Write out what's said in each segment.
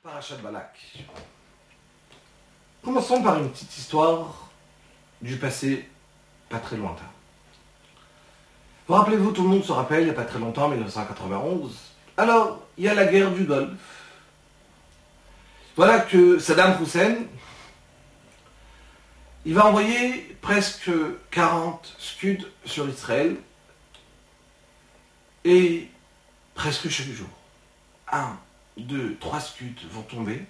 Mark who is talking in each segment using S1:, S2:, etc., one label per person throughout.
S1: Parashat Balak. Commençons par une petite histoire du passé pas très lointain. Vous rappelez-vous, tout le monde se rappelle, il n'y a pas très longtemps, 1991. Alors, il y a la guerre du Golfe. Voilà que Saddam Hussein, il va envoyer presque 40 scuds sur Israël et presque chaque jour. 1, 2, 3 scuds vont tomber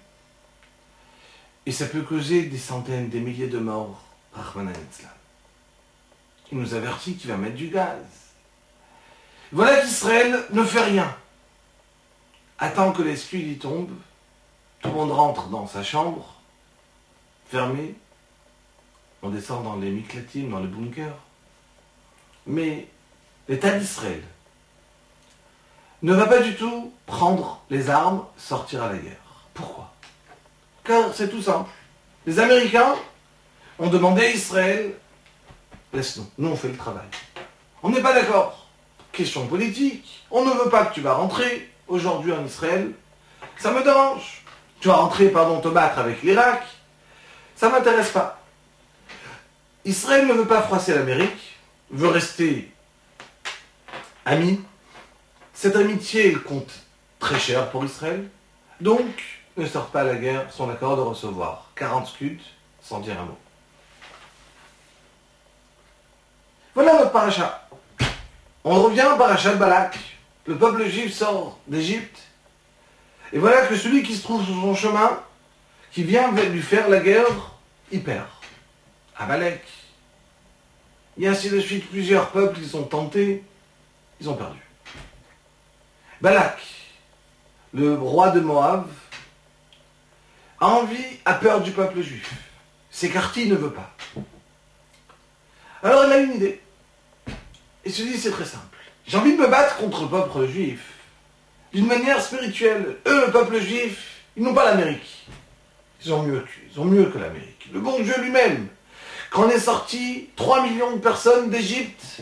S1: et ça peut causer des centaines, des milliers de morts. Rahman al-Islam. Il nous avertit qu'il va mettre du gaz. Voilà qu'Israël ne fait rien. Attend que les scuds y tombent, tout le monde rentre dans sa chambre, fermée, on descend dans les miklatim, dans le bunker. Mais l'État d'Israël ne va pas du tout prendre les armes, sortir à la guerre. Pourquoi? Car c'est tout simple. Les Américains ont demandé à Israël, laisse-nous, nous on fait le travail. On n'est pas d'accord. Question politique, on ne veut pas que tu vas rentrer aujourd'hui en Israël. Ça me dérange. Tu vas rentrer, te battre avec l'Irak. Ça ne m'intéresse pas. Israël ne veut pas froisser l'Amérique, veut rester ami. Cette amitié, elle compte très cher pour Israël. Donc, ne sort pas à la guerre son accord de recevoir 40 scuds sans dire un mot. Voilà notre paracha. On revient à Parashat Balak. Le peuple juif sort d'Égypte. Et voilà que celui qui se trouve sur son chemin, qui vient lui faire la guerre, il perd. Amalek. Et ainsi de suite, plusieurs peuples qui sont tentés, ils ont perdu. Balak, le roi de Moab, a peur du peuple juif. S'écarter, il ne veut pas. Alors il a une idée. Il se dit, c'est très simple. J'ai envie de me battre contre le peuple juif. D'une manière spirituelle. Eux, le peuple juif, ils n'ont pas l'Amérique. Ils ont mieux que l'Amérique. Le bon Dieu lui-même. Quand on est sorti 3 millions de personnes d'Égypte,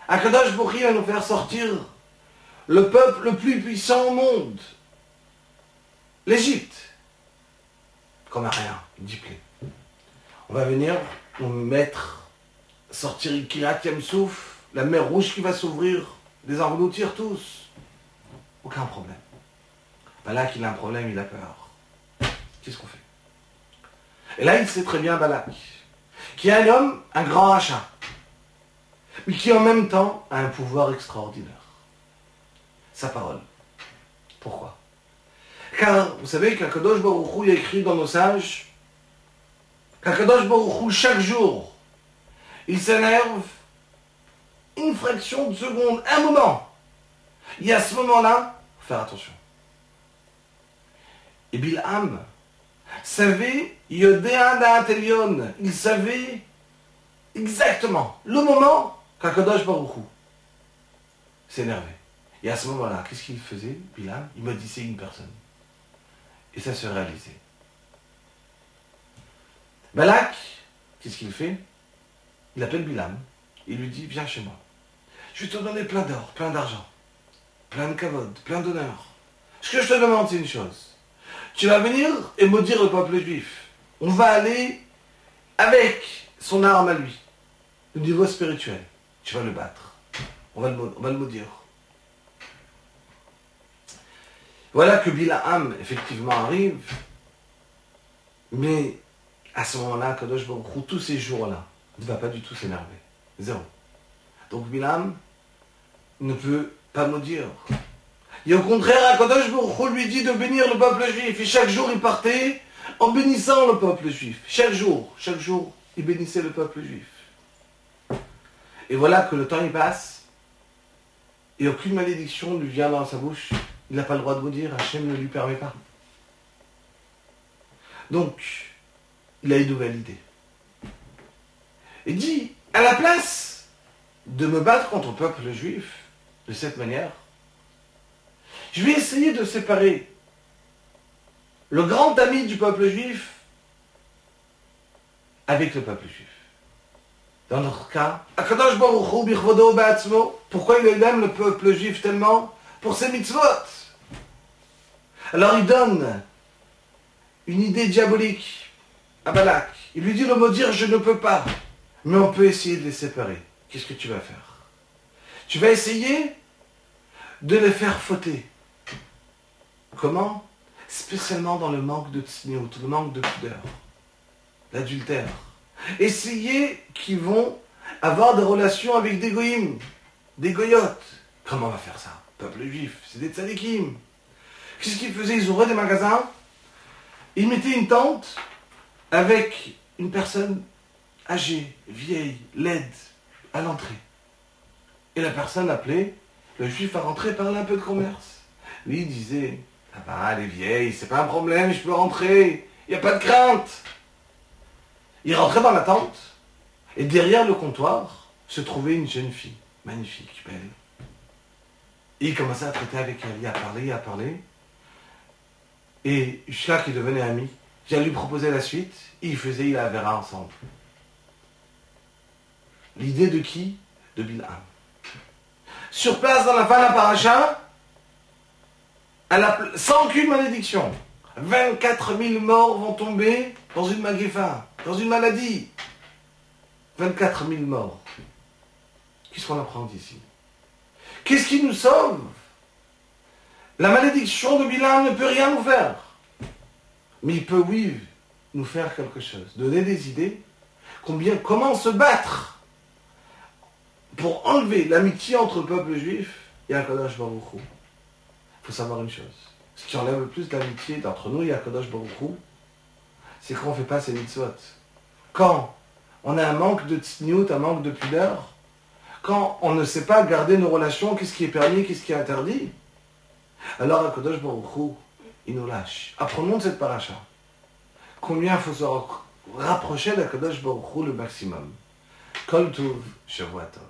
S1: Akadosh Baruch Hu va nous faire sortir le peuple le plus puissant au monde. L'Égypte. Comme à rien, diplé. On va venir nous sortir Kirat Yamsouf, la mer Rouge qui va s'ouvrir, les engloutir tous. Aucun problème. Balak, il a un problème, il a peur. Qu'est-ce qu'on fait? Et là, il sait très bien, Balak, qui est un homme, un grand rachat, mais qui en même temps a un pouvoir extraordinaire. Sa parole. Pourquoi? Car vous savez qu'Akadosh Baruch Hu a écrit dans nos sages qu'Akadosh Baruch Hu, chaque jour, il s'énerve une fraction de seconde, un moment. Et à ce moment-là, il faut faire attention. Et Bilham savait, Yodéa Da'at Elyon, il savait exactement le moment qu'Akadosh Baruch Hu s'énervait. Et à ce moment-là, qu'est-ce qu'il faisait, Bilham? Il maudissait une personne. Et ça se réalisait. Balak, qu'est-ce qu'il fait? Il appelle Bilham. Il lui dit, viens chez moi. Je vais te donner plein d'or, plein d'argent, plein de kavod, plein d'honneur. Ce que je te demande, c'est une chose. Tu vas venir et maudire le peuple juif. On va aller avec son arme à lui, le niveau spirituel. Tu vas le battre. On va le maudire. Voilà que Bilham, effectivement, arrive. Mais à ce moment-là, Kadosh Baruch Hu, tous ces jours-là, il ne va pas du tout s'énerver. Zéro. Donc Bilham ne peut pas maudire. Et au contraire, Kadosh Baruch Hu lui dit de bénir le peuple juif. Et chaque jour, il partait en bénissant le peuple juif. Chaque jour, il bénissait le peuple juif. Et voilà que le temps il passe, et aucune malédiction ne lui vient dans sa bouche. Il n'a pas le droit de maudire, Hachem ne lui permet pas. Donc, il a une nouvelle idée. Il dit, à la place de me battre contre le peuple juif, de cette manière, je vais essayer de séparer le grand ami du peuple juif avec le peuple juif. Dans notre cas, Akadosh Baruch Hu bichvodo ba'atzmo, pourquoi il aime le peuple juif tellement? Pour ses mitzvot. Alors il donne une idée diabolique à Balak. Il lui dit le mot dire je ne peux pas, mais on peut essayer de les séparer. Qu'est-ce que tu vas faire? Tu vas essayer de les faire fauter. Comment? Spécialement dans le manque de tsniout, le manque de pudeur, l'adultère. Essayer qu'ils vont avoir des relations avec des goïms, des goyotes. Comment on va faire ça? Peuple juif, c'est des tzadikim. Qu'est-ce qu'ils faisaient? Ils ouvraient des magasins, ils mettaient une tente avec une personne âgée, vieille, laide, à l'entrée. Et la personne appelait le juif à rentrer et parler un peu de commerce. Lui il disait, ah bah elle est vieille, c'est pas un problème, je peux rentrer, il n'y a pas de crainte. Il rentrait dans la tente, et derrière le comptoir se trouvait une jeune fille, magnifique, belle. Et il commençait à traiter avec elle, à parler. Et jusqu'à qu'ils devenaient amis. J'ai lui proposé la suite, et il la verra ensemble. L'idée de qui? De Bilham. Sur place, dans la fin de la paracha, sans aucune malédiction, 24 000 morts vont tomber dans une maguéfa, dans une maladie. 24 000 morts. Qu'est-ce qu'on apprend d'ici? Qu'est-ce qui nous sauve? La malédiction de Bilham ne peut rien nous faire. Mais il peut, oui, nous faire quelque chose. Donner des idées. Comment se battre pour enlever l'amitié entre le peuple juif et Akadosh Baruch Hu. Il faut savoir une chose. Ce qui enlève le plus l'amitié entre nous et Akadosh Baruch Hu, c'est quand on ne fait pas ces mitzvot. Quand on a un manque de tzniut, un manque de pudeur, quand on ne sait pas garder nos relations, qu'est-ce qui est permis, qu'est-ce qui est interdit, alors Akadosh Baruch Hu, il nous lâche. Apprenons de cette paracha. Combien il faut se rapprocher d'Akadosh Baruch Hu le maximum. Kol Tov, Shavua Tov.